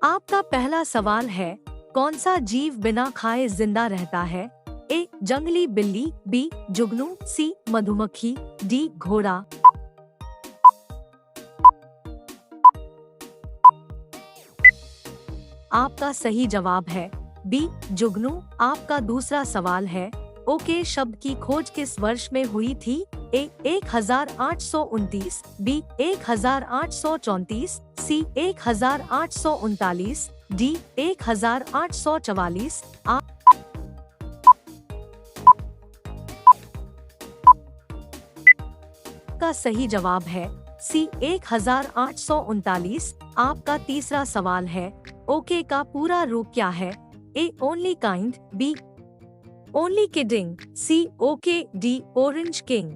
आपका पहला सवाल है, कौन सा जीव बिना खाए जिंदा रहता है? ए जंगली बिल्ली, बी जुगनू, सी मधुमक्खी, डी घोड़ा। आपका सही जवाब है बी जुगनू। आपका दूसरा सवाल है, ओके शब्द की खोज किस वर्ष में हुई थी? ए 1829, बी 1834, सी 1839, डी 1844। आपका सही जवाब है सी 1839। आपका तीसरा सवाल है, ओके का पूरा रूप क्या है? A only kind, B only kidding, C okay, D orange king.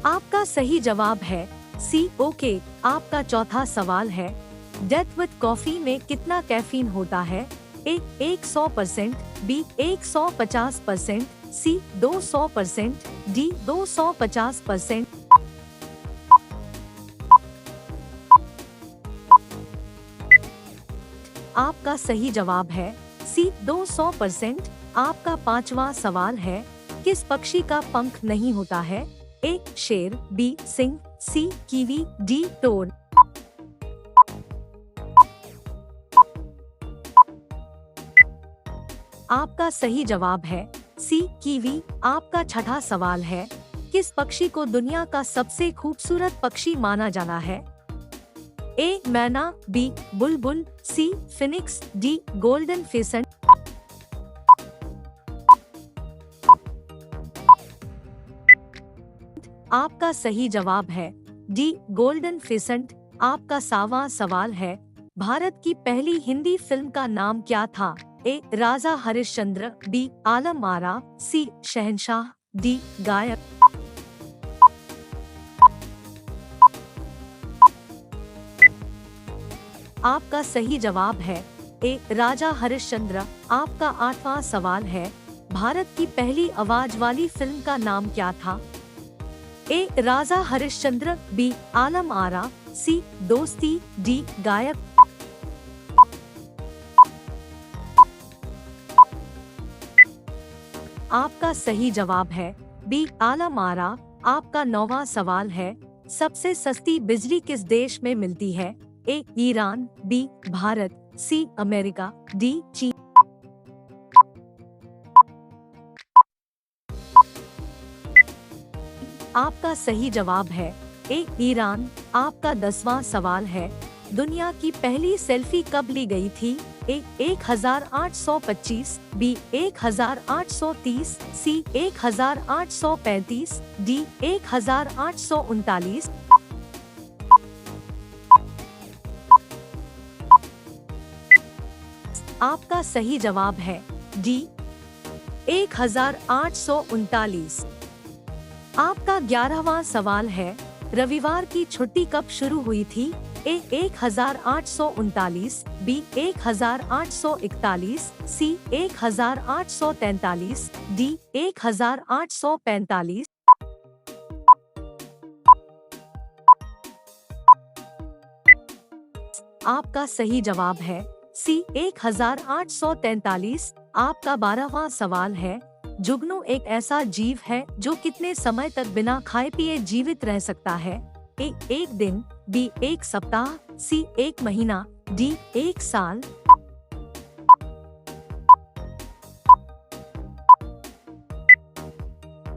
आपका सही जवाब है सी ओके। आपका चौथा सवाल है, डेथ विद कॉफी में कितना कैफीन होता है? ए 100%, बी 150%, सी 200%, डी 250%। आपका सही जवाब है सी 200%। आपका पांचवा सवाल है, किस पक्षी का पंख नहीं होता है? ए शेर, बी सिंह, सी कीवी, डी टोड। आपका सही जवाब है सी कीवी। आपका छठा सवाल है, किस पक्षी को दुनिया का सबसे खूबसूरत पक्षी माना जाना है? ए मैना, बी बुलबुल, सी फिनिक्स, डी गोल्डन फेसेंट। आपका सही जवाब है डी गोल्डन फेसेंट। आपका 7वां सवाल है, भारत की पहली हिंदी फिल्म का नाम क्या था? ए राजा हरिश्चंद्र, बी आलम आरा, सी शहंशाह, डी गायक। आपका सही जवाब है ए राजा हरिश्चंद्र। आपका 8वां सवाल है, भारत की पहली आवाज वाली फिल्म का नाम क्या था? ए राजा हरिश्चंद्र, बी आलम आरा, सी दोस्ती, डी गायक। आपका सही जवाब है बी आलम आरा। आपका 9वां सवाल है, सबसे सस्ती बिजली किस देश में मिलती है? A Iran, B Bharat, C America, D चीन। आपका सही जवाब है ए ईरान। आपका 10वां सवाल है, दुनिया की पहली सेल्फी कब ली गई थी? ए 1825, बी 1830, सी 1835, डी 1839। आपका सही जवाब है डी 1839। आपका 11वां सवाल है, रविवार की छुट्टी कब शुरू हुई थी? ए 1839, बी 1841, सी 1843, डी 1845। आपका सही जवाब है सी 1843। आपका 12वां सवाल है, जुगनू एक ऐसा जीव है जो कितने समय तक बिना खाए पिए जीवित रह सकता है? ए एक दिन, बी एक सप्ताह, सी एक महीना, डी एक साल।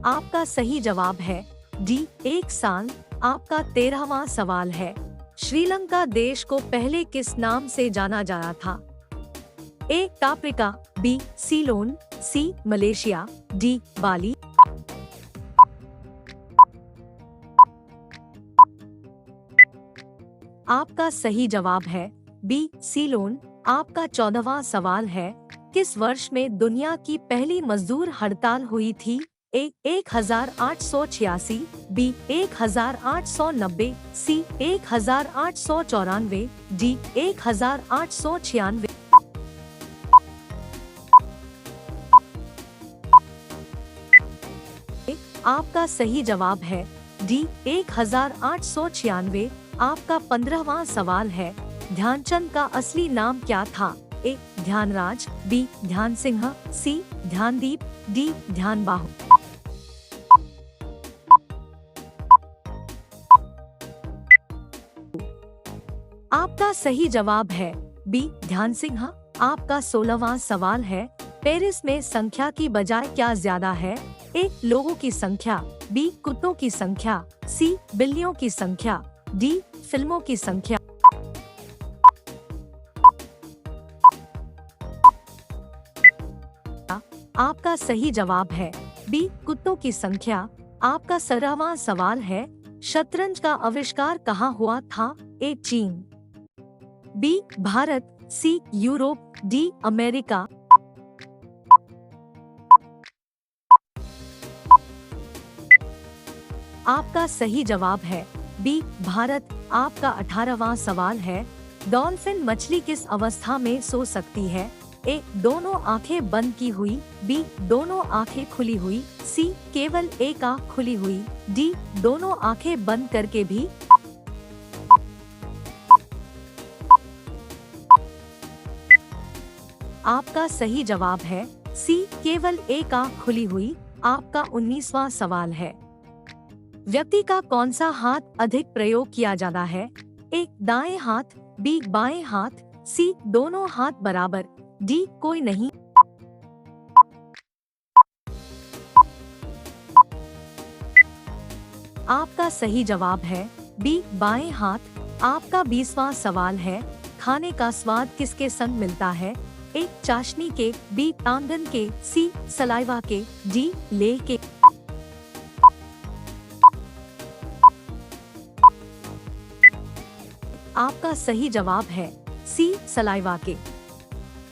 आपका सही जवाब है डी एक साल। आपका 13वां सवाल है, श्रीलंका देश को पहले किस नाम से जाना जाता था? ए टाप्रिका, बी सीलोन, सी मलेशिया, डी बाली। आपका सही जवाब है बी सीलोन। आपका 14वां सवाल है, किस वर्ष में दुनिया की पहली मजदूर हड़ताल हुई थी? ए 1886, बी 1890, सी 1894, डी 1896। आपका सही जवाब है डी 1896। आपका 15वां सवाल है, ध्यानचंद का असली नाम क्या था? ए ध्यानराज, बी ध्यान सिंह, सी ध्यानदीप, डी ध्यान बाहु। आपका सही जवाब है बी ध्यान सिंह। आपका 16वां सवाल है, पेरिस में संख्या की बजाय क्या ज्यादा है? ए लोगों की संख्या, बी कुत्तों की संख्या, सी बिल्लियों की संख्या, डी फिल्मों की संख्या। आपका सही जवाब है बी कुत्तों की संख्या। आपका 17वां सवाल है, शतरंज का आविष्कार कहाँ हुआ था? ए चीन, बी भारत, सी यूरोप, डी अमेरिका। आपका सही जवाब है बी भारत। आपका 18वां सवाल है, डॉल्फिन मछली किस अवस्था में सो सकती है? ए दोनों आंखें बंद की हुई, बी दोनों आंखें खुली हुई, सी केवल एक आंख खुली हुई, डी दोनों आंखें बंद करके भी। आपका सही जवाब है सी केवल एक आंख खुली हुई। आपका 19वां सवाल है, व्यक्ति का कौन सा हाथ अधिक प्रयोग किया जाता है? ए दाएं हाथ, बी बाएं हाथ, सी दोनों हाथ बराबर, डी कोई नहीं। आपका सही जवाब है बी बाएं हाथ। आपका 20वां सवाल है, खाने का स्वाद किसके संग मिलता है? ए चाशनी के, बी आंगन के, सी सलाइवा के, डी लेह के। आपका सही जवाब है सी सलाइवा के।